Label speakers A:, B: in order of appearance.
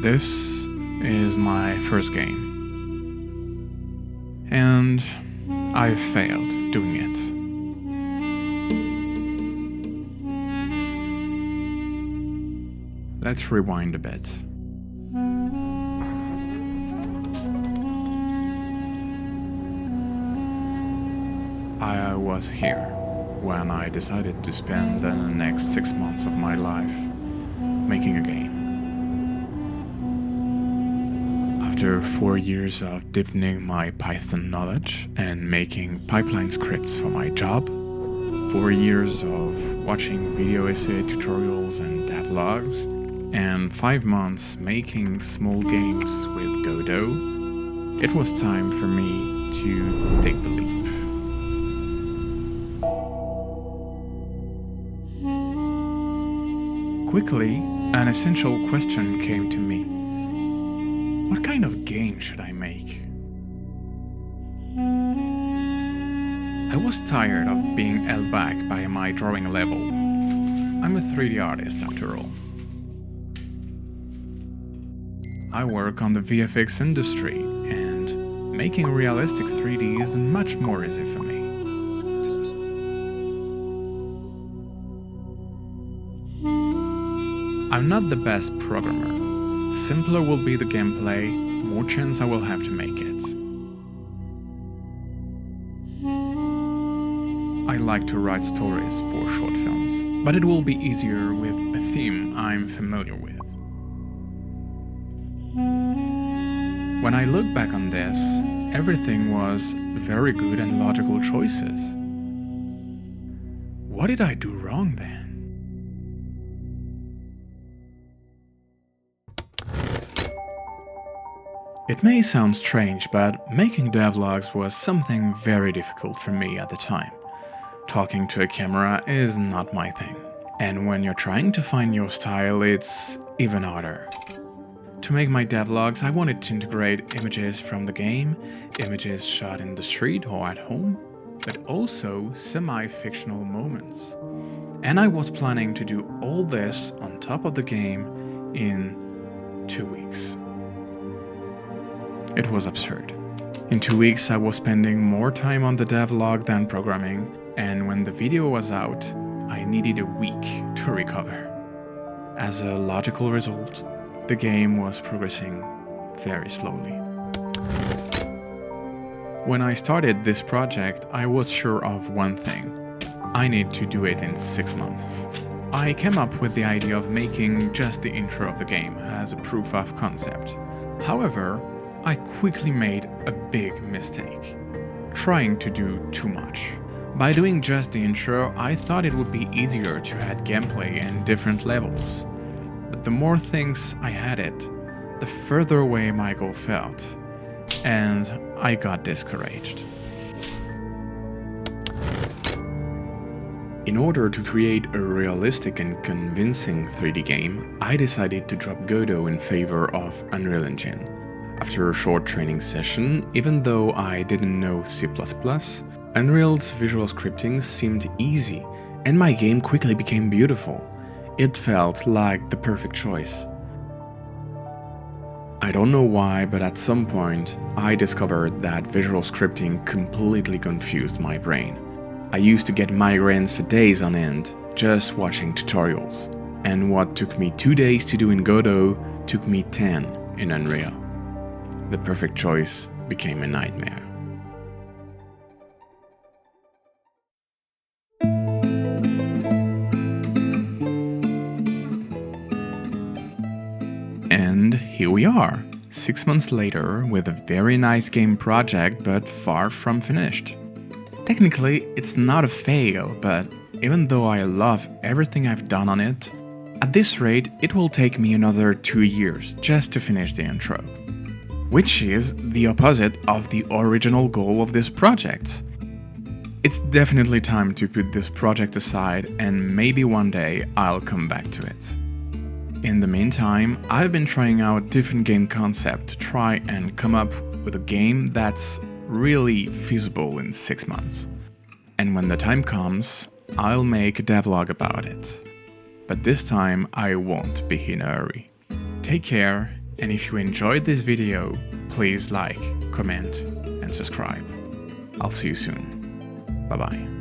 A: This is my first game. And I failed doing it. Let's rewind a bit. I was here when I decided to spend the next 6 months of my life making a game. After 4 years of deepening my Python knowledge and making pipeline scripts for my job, 4 years of watching video essay tutorials and devlogs, and 5 months making small games with Godot, it was time for me to take the leap. Quickly, an essential question came to me. What kind of game should I make? I was tired of being held back by my drawing level. I'm a 3D artist after all. I work on the VFX industry, and making realistic 3D is much more easy for me. I'm not the best programmer. Simpler will be the gameplay, more chance I will have to make it. I like to write stories for short films, but it will be easier with a theme I'm familiar with. When I look back on this, everything was very good and logical choices. What did I do wrong then? It may sound strange, but making devlogs was something very difficult for me at the time. Talking to a camera is not my thing, and when you're trying to find your style, it's even harder. To make my devlogs, I wanted to integrate images from the game, images shot in the street or at home, but also semi-fictional moments. And I was planning to do all this on top of the game in 2 weeks. It was absurd. In 2 weeks, I was spending more time on the devlog than programming, and when the video was out, I needed a week to recover. As a logical result, the game was progressing very slowly. When I started this project, I was sure of one thing. I need to do it in 6 months. I came up with the idea of making just the intro of the game as a proof of concept. However, I quickly made a big mistake, trying to do too much. By doing just the intro, I thought it would be easier to add gameplay and different levels. But the more things I added, the further away my goal felt, and I got discouraged. In order to create a realistic and convincing 3D game, I decided to drop Godot in favor of Unreal Engine. After a short training session, even though I didn't know C++, Unreal's visual scripting seemed easy, and my game quickly became beautiful. It felt like the perfect choice. I don't know why, but at some point, I discovered that visual scripting completely confused my brain. I used to get migraines for days on end, just watching tutorials. And what took me 2 days to do in Godot took me 10 in Unreal. The perfect choice became a nightmare. And here we are, 6 months later, with a very nice game project, but far from finished. Technically, it's not a fail, but even though I love everything I've done on it, at this rate, it will take me another 2 years just to finish the intro. Which is the opposite of the original goal of this project. It's definitely time to put this project aside, and maybe one day I'll come back to it. In the meantime, I've been trying out different game concepts to try and come up with a game that's really feasible in 6 months. And when the time comes, I'll make a devlog about it. But this time I won't be in a hurry. Take care And if you enjoyed this video, please like, comment, and subscribe. I'll see you soon. Bye bye.